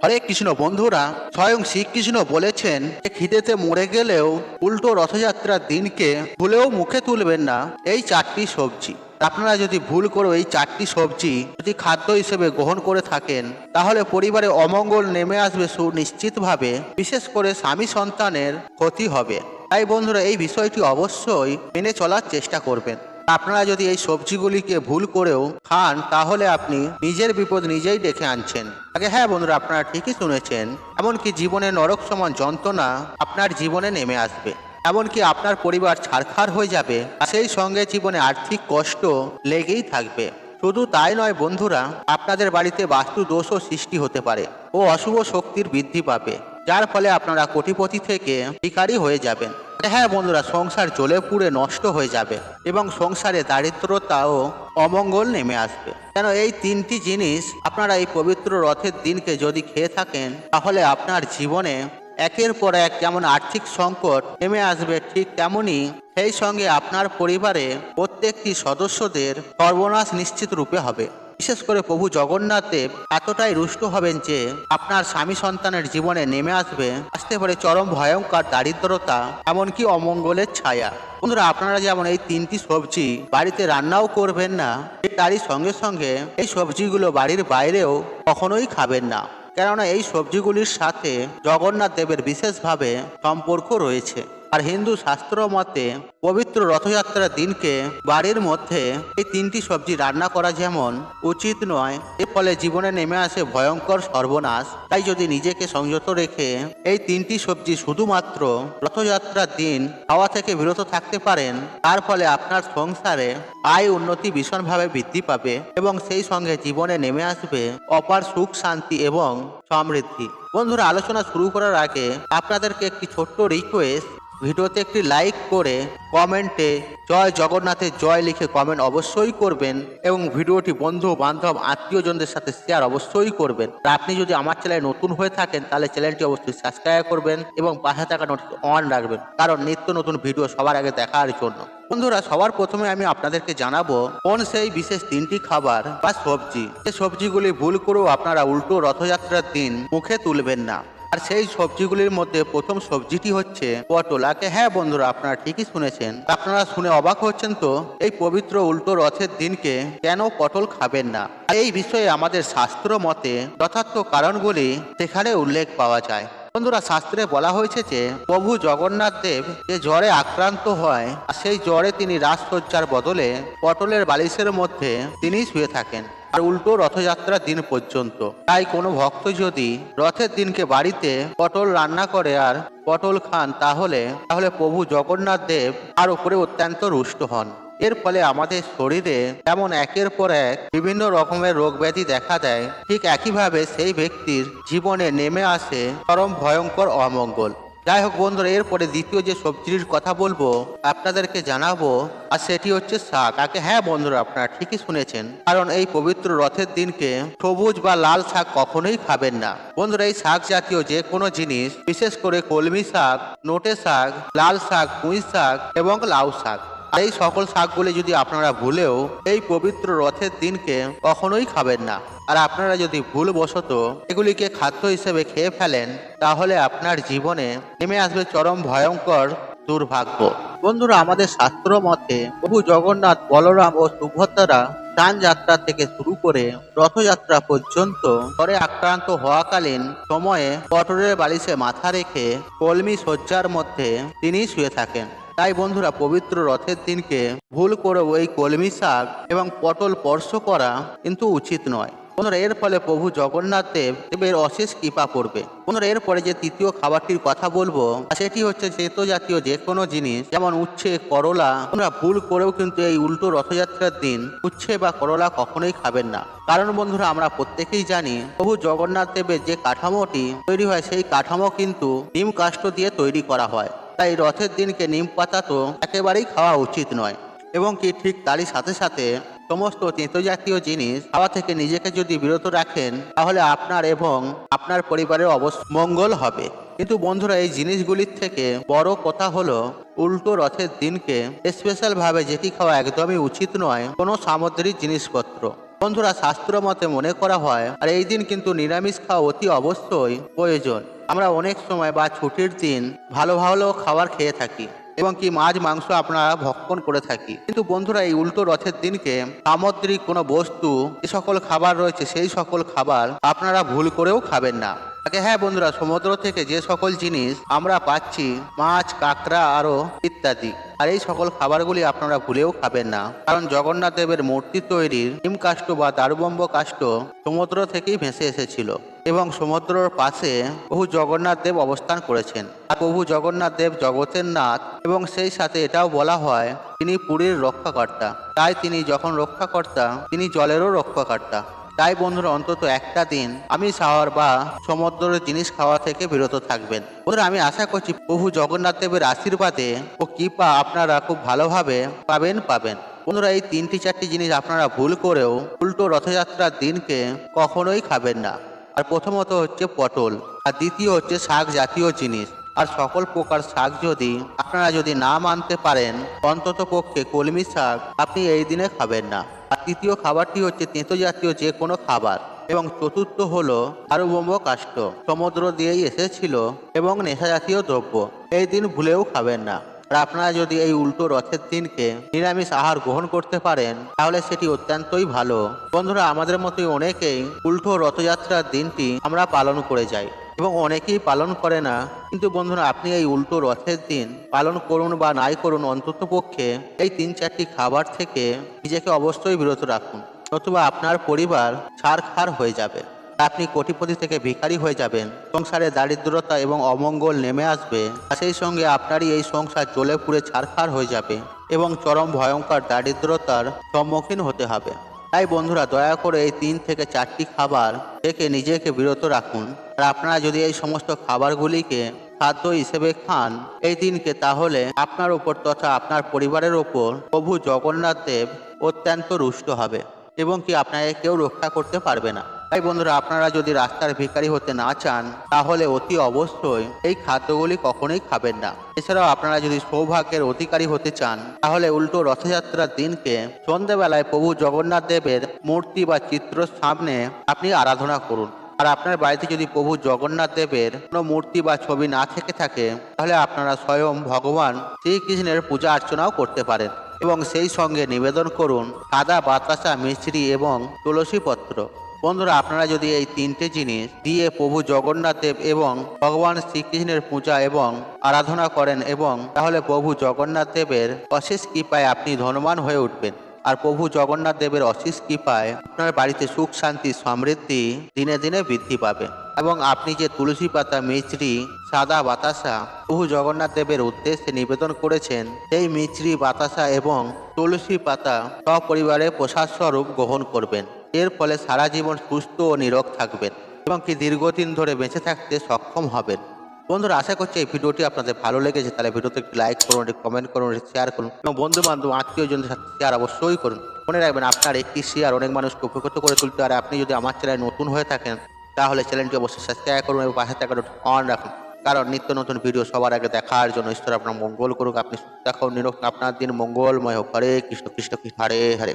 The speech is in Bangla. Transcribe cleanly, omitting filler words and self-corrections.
হরে কৃষ্ণ বন্ধুরা, স্বয়ং শ্রীকৃষ্ণ বলেছেন খিদেতে মরে গেলেও উল্টো রথযাত্রার দিনকে ভুলেও মুখে তুলবেন না এই চারটি সবজি। আপনারা যদি ভুল করে এই চারটি সবজি যদি খাদ্য হিসেবে গ্রহণ করে থাকেন তাহলে পরিবারে অমঙ্গল নেমে আসবে সুনিশ্চিতভাবে, বিশেষ করে স্বামী সন্তানের ক্ষতি হবে। তাই বন্ধুরা এই বিষয়টি অবশ্যই মেনে চলার চেষ্টা করবেন। আপনারা যদি এই সবজিগুলিকে ভুল করেও খান তাহলে আপনি নিজের বিপদ নিজেই ডেকে আনছেন। আগে হ্যাঁ বন্ধুরা, আপনারা ঠিকই শুনেছেন, এমনকি জীবনে নরক সমান যন্ত্রণা আপনার জীবনে নেমে আসবে, এমনকি আপনার পরিবার ছারখার হয়ে যাবে, আর সেই সঙ্গে জীবনে আর্থিক কষ্ট লেগেই থাকবে। শুধু তাই নয় বন্ধুরা, আপনাদের বাড়িতে বাস্তু দোষও সৃষ্টি হতে পারে ও অশুভ শক্তির বৃদ্ধি পাবে, যার ফলে আপনারা কোটিপতি থেকে ভিখারি হয়ে যাবেন। হ্যাঁ বন্ধুরা, সংসার জ্বলে পুড়ে নষ্ট হয়ে যাবে এবং সংসারে দারিদ্রতা ও অমঙ্গল নেমে আসবে। কেন এই তিনটি জিনিস আপনারা এই পবিত্র রথের দিনকে যদি খেয়ে থাকেন তাহলে আপনার জীবনে একের পর এক যেমন আর্থিক সংকট নেমে আসবে, ঠিক তেমনি সেই সঙ্গে আপনার পরিবারে প্রত্যেকটি সদস্যদের সর্বনাশ নিশ্চিত রূপে হবে। বিশেষ করে প্রভু জগন্নাথ দেব এতটাই রুষ্ট হবেন যে আপনার স্বামী সন্তানের জীবনে নেমে আসতে পারে চরম ভয়ঙ্কর দারিদ্রতা, এমনকি অমঙ্গলের ছায়া। বন্ধুরা, আপনারা যেমন এই তিনটি সবজি বাড়িতে রান্নাও করবেন না, তারই সঙ্গে সঙ্গে এই সবজিগুলো বাড়ির বাইরেও কখনোই খাবেন না, কেননা এই সবজিগুলির সাথে জগন্নাথ দেবের বিশেষভাবে সম্পর্ক রয়েছে। আর হিন্দু শাস্ত্র মতে পবিত্র রথযাত্রার দিনকে বাড়ির মধ্যে এই তিনটি সবজি রান্না করা যেমন উচিত নয়, এর ফলে জীবনে নেমে আসে ভয়ঙ্কর সর্বনাশ। তাই যদি নিজেকে সংযত রেখে এই তিনটি সবজি শুধুমাত্র রথযাত্রার দিন খাওয়া থেকে বিরত থাকতে পারেন, তার ফলে আপনার সংসারে আয় উন্নতি ভীষণভাবে বৃদ্ধি পাবে এবং সেই সঙ্গে জীবনে নেমে আসবে অপার সুখ শান্তি এবং সমৃদ্ধি। বন্ধুরা, আলোচনা শুরু করার আগে আপনাদেরকে একটি ছোট্ট রিকোয়েস্ট, ভিডিওতে একটি লাইক করে কমেন্টে জয় জগন্নাথের জয় লিখে কমেন্ট অবশ্যই করবেন এবং ভিডিওটি বন্ধু বান্ধব আত্মীয়জনদের সাথে শেয়ার অবশ্যই করবেন। আর আপনি যদি আমার চ্যানেলে নতুন হয়ে থাকেন তাহলে চ্যানেলটি অবশ্যই সাবস্ক্রাইব করবেন এবং পাশে থাকা নোটিফিকেশন অন রাখবেন, কারণ নিত্য নতুন ভিডিও সবার আগে দেখার জন্য। বন্ধুরা, সবার প্রথমে আমি আপনাদেরকে জানাবো কোন সেই বিশেষ তিনটি খাবার বা সবজি, যে সবজিগুলি ভুল করেও আপনারা উল্টো রথযাত্রার দিন মুখে তুলবেন না। আর সেই সবজিগুলির মধ্যে প্রথম সবজিটি হচ্ছে পটল। আগে হ্যাঁ বন্ধুরা, আপনারা ঠিকই শুনেছেন। আপনারা শুনে অবাক হচ্ছেন তো এই পবিত্র উল্টো রথের দিনকে কেন পটল খাবেন না। এই বিষয়ে আমাদের শাস্ত্র মতে যথার্থ কারণগুলি সেখানে উল্লেখ পাওয়া যায়। বন্ধুরা, শাস্ত্রে বলা হয়েছে যে প্রভু জগন্নাথ দেব যে জ্বরে আক্রান্ত হয়, আর সেই জ্বরে তিনি রাজসজ্জার বদলে পটলের বালিশের মধ্যে তিনি শুয়ে থাকেন আর উল্টো রথযাত্রার দিন পর্যন্ত। তাই কোনো ভক্ত যদি রথের দিনকে বাড়িতে পটল রান্না করে আর পটল খান তাহলে প্রভু জগন্নাথ দেব আর উপরে অত্যন্ত রুষ্ট হন। এর ফলে আমাদের শরীরে যেমন একের পর এক বিভিন্ন রকমের রোগ ব্যাধি দেখা দেয়, ঠিক একইভাবে সেই ব্যক্তির জীবনে নেমে আসে চরম ভয়ঙ্কর অমঙ্গল। যাই হোক বন্ধুরা, এরপরে দ্বিতীয় যে সবজির কথা বলবো আপনাদেরকে জানাবো, আর সেটি হচ্ছে শাক। আগে হ্যাঁ বন্ধুরা, আপনারা ঠিকই শুনেছেন, কারণ এই পবিত্র রথের দিনকে সবুজ বা লাল শাক কখনোই খাবেন না। বন্ধুরা, এই শাক জাতীয় যে কোনো জিনিস, বিশেষ করে কলমি শাক, নোটে শাক, লাল শাক, পুঁই শাক এবং লাউ শাক, এই সকল শাকগুলি যদি আপনারা ভুলেও এই পবিত্র রথের দিনকে কখনোই খাবেন না, আর আপনারা যদি ভুলবশত এগুলিকে খাদ্য হিসেবে খেয়ে ফেলেন তাহলে আপনার জীবনে নেমে আসবে চরম ভয়ঙ্কর দুর্ভাগ্য। বন্ধুরা, আমাদের শাস্ত্র মতে প্রভু জগন্নাথ, বলরাম ও সুভদ্রা স্নান যাত্রা থেকে শুরু করে রথযাত্রা পর্যন্ত জ্বরে আক্রান্ত হওয়াকালীন সময়ে পটলের বালিশে মাথা রেখে কলমি শয্যার মধ্যে তিনি শুয়ে থাকেন। তাই বন্ধুরা, পবিত্র রথের দিনকে ভুল করেও এই কলমি শাক এবং পটল স্পর্শ করা কিন্তু উচিত নয়। বন্ধুরা, এর ফলে প্রভু জগন্নাথ দেবের অশেষ কৃপা পড়বে। বন্ধুরা, এরপরে যে তৃতীয় খাবারটির কথা বলবো সেটি হচ্ছে তেতো জাতীয় যে কোনো জিনিস, যেমন উচ্ছে, করলা। তোমরা ভুল করেও কিন্তু এই উল্টো রথযাত্রার দিন উচ্ছে বা করলা কখনোই খাবেন না, কারণ বন্ধুরা আমরা প্রত্যেকেই জানি প্রভু জগন্নাথ দেবের যে কাঠামোটি তৈরি হয় সেই কাঠামো কিন্তু নিম কাষ্ঠ দিয়ে তৈরি করা হয়। তাই রথের দিনকে নিম পাতা তো একেবারেই খাওয়া উচিত নয়, এবং কি ঠিক তারই সাথে সাথে সমস্ত তেতো জাতীয় জিনিস খাওয়া থেকে নিজেকে যদি বিরত রাখেন তাহলে আপনার এবং আপনার পরিবারের অবশ্য মঙ্গল হবে। কিন্তু বন্ধুরা, এই জিনিসগুলির থেকে বড় কথা হলো উল্টো রথের দিনকে স্পেশাল ভাবে যেটি খাওয়া একদমই উচিত নয় কোনো সামুদ্রিক জিনিসপত্র। বন্ধুরা, শাস্ত্র মতে মনে করা হয় আর এই দিন কিন্তু নিরামিষ খাওয়া অতি অবশ্যই প্রয়োজন। আমরা অনেক সময় বা ছুটির দিন ভালো ভালো খাবার খেয়ে থাকি এবং কি মাছ মাংস আপনারা ভক্ষণ করে থাকি, কিন্তু বন্ধুরা এই উল্টো রথের দিনকে সামুদ্রিক কোনো বস্তু যে সকল খাবার রয়েছে সেই সকল খাবার আপনারা ভুল করেও খাবেন না। হ্যাঁ বন্ধুরা, সমুদ্র থেকে যে সকল জিনিস আমরা পাচ্ছি মাছ কাঁকড়া আরো ইত্যাদি, আর এই সকল খাবারগুলি আপনারা ভুলেও খাবেন না, কারণ জগন্নাথ দেবের মূর্তি তৈরির হিম কাষ্ঠ বা দারুবম্ব কাষ্ঠ সমুদ্র থেকেই ভেসে এসেছিল এবং সমুদ্রের পাশে প্রভু জগন্নাথ দেব অবস্থান করেছেন। আর প্রভু জগন্নাথ দেব জগতের নাথ এবং সেই সাথে এটাও বলা হয় তিনি পুরীর রক্ষাকর্তা। তাই তিনি যখন রক্ষাকর্তা তিনি জলেরও রক্ষাকর্তা। তাই বন্ধুরা অন্তত একটা দিন আমিষ খাওয়ার বা সমুদ্রের জিনিস খাওয়া থেকে বিরত থাকবেন। বন্ধুরা, আমি আশা করছি প্রভু জগন্নাথ দেবের আশীর্বাদে ও কৃপা আপনারা খুব ভালোভাবে পাবেন। বন্ধুরা, এই 3-4টি জিনিস আপনারা ভুল করেও উল্টো রথযাত্রার দিনকে কখনোই খাবেন না। আর প্রথমত হচ্ছে পটল, আর দ্বিতীয় হচ্ছে শাক জাতীয় জিনিস। আর সকল প্রকার শাক যদি আপনারা না মানতে পারেন, অন্তত পক্ষে কলমি শাক আপনি এই দিনে খাবেন না। আর তৃতীয় খাবারটি হচ্ছে তেঁতো জাতীয় যে কোনো খাবার। এবং চতুর্থ হলো দারুবম্ব কাষ্ঠ, সমুদ্র দিয়েই এসেছিল এবং নেশা জাতীয় দ্রব্য এই দিন ভুলেও খাবেন না। আর আপনারা যদি এই উল্টো রথের দিনকে নিরামিষ আহার গ্রহণ করতে পারেন তাহলে সেটি অত্যন্তই ভালো। বন্ধুরা, আমাদের মতোই অনেকেই উল্টো রথযাত্রার দিনটি আমরা পালন করে যাই এবং অনেকেই পালন করে না, কিন্তু বন্ধুরা আপনি এই উল্টো রথের দিন পালন করুন বা নাই করুন, অন্তত পক্ষে এই 3-4টি খাবার থেকে নিজেকে অবশ্যই বিরত রাখুন, নতুবা আপনার পরিবার ছারখার হয়ে যাবে। আপনি কোটিপতি থেকে ভিখারি হয়ে যাবেন, সংসারে দারিদ্রতা এবং অমঙ্গল নেমে আসবে, আর সেই সঙ্গে আপনারই এই সংসার জ্বলে পুড়ে ছারখার হয়ে যাবে এবং চরম ভয়ঙ্কর দারিদ্রতার সম্মুখীন হতে হবে। তাই বন্ধুরা, দয়া করে এই 3 থেকে 4টি খাবার থেকে নিজেকে বিরত রাখুন। আর আপনারা যদি এই সমস্ত খাবারগুলিকে খাদ্য হিসেবে খান এই দিনকে, তাহলে আপনার উপর তথা আপনার পরিবারের ওপর প্রভু জগন্নাথ দেব অত্যন্ত রুষ্ট হবে এবং কি আপনাকে কেউ রক্ষা করতে পারবে না। তাই বন্ধুরা, আপনারা যদি রাস্তার ভিখারি হতে না চান তাহলে অতি অবশ্যই এই খাদ্যগুলি কখনোই খাবেন না। এছাড়াও আপনারা যদি সৌভাগ্যের অধিকারী হতে চান তাহলে উল্টো রথযাত্রার দিনকে সন্ধ্যেবেলায় প্রভু জগন্নাথ দেবের মূর্তি বা চিত্রের সামনে আপনি আরাধনা করুন। আর আপনার বাড়িতে যদি প্রভু জগন্নাথ দেবের কোনো মূর্তি বা ছবি না থেকে থাকে তাহলে আপনারা স্বয়ং ভগবান শ্রীকৃষ্ণের পূজা অর্চনাও করতে পারেন এবং সেই সঙ্গে নিবেদন করুন সাদা বাতাসা, মিছরি এবং তুলসী পত্র। বন্ধুরা, আপনারা যদি এই 3টে জিনিস দিয়ে প্রভু জগন্নাথ দেব এবং ভগবান শ্রীকৃষ্ণের পূজা এবং আরাধনা করেন এবং তাহলে প্রভু জগন্নাথ দেবের অশেষ কৃপায় আপনি ধনবান হয়ে উঠবেন। আর প্রভু জগন্নাথ দেবের অশেষ কৃপায় আপনার বাড়িতে সুখ শান্তি সমৃদ্ধি দিনে দিনে বৃদ্ধি পাবে এবং আপনি যে তুলসী পাতা, মিছরি, সাদা বাতাসা প্রভু জগন্নাথ দেবের উদ্দেশ্যে নিবেদন করেছেন সেই মিছরি, বাতাসা এবং তুলসী পাতা সপরিবারে প্রসাদ স্বরূপ গ্রহণ করবেন। এর ফলে সারা জীবন সুস্থ ও নিরোগ থাকবেন এবং কি দীর্ঘদিন ধরে বেঁচে থাকতে সক্ষম হবেন। বন্ধুরা, আশা করছি এই ভিডিওটি আপনাদের ভালো লেগেছে। তাহলে ভিডিওতে একটি লাইক করুন, একটি কমেন্ট করুন, একটি শেয়ার করুন এবং বন্ধু বান্ধব আত্মীয়জনদের সাথে শেয়ার অবশ্যই করুন। মনে রাখবেন, আপনার একটি শেয়ার অনেক মানুষকে উপকৃত করে তুলতে। আর আপনি যদি আমার চ্যানেলে নতুন হয়ে থাকেন তাহলে চ্যানেলটি অবশ্যই সাবস্ক্রাইব করুন এবং পাশে থাকা অন রাখুন, কারণ নিত্য নতুন ভিডিও সবার আগে দেখার জন্য। ঈশ্বর আপনার মঙ্গল করুক, আপনি সুস্থ থাকুন, নিরোগ, আপনার দিন মঙ্গলময় হোক। হরে কৃষ্ণ কৃষ্ণ কৃষ্ণ হরে হরে।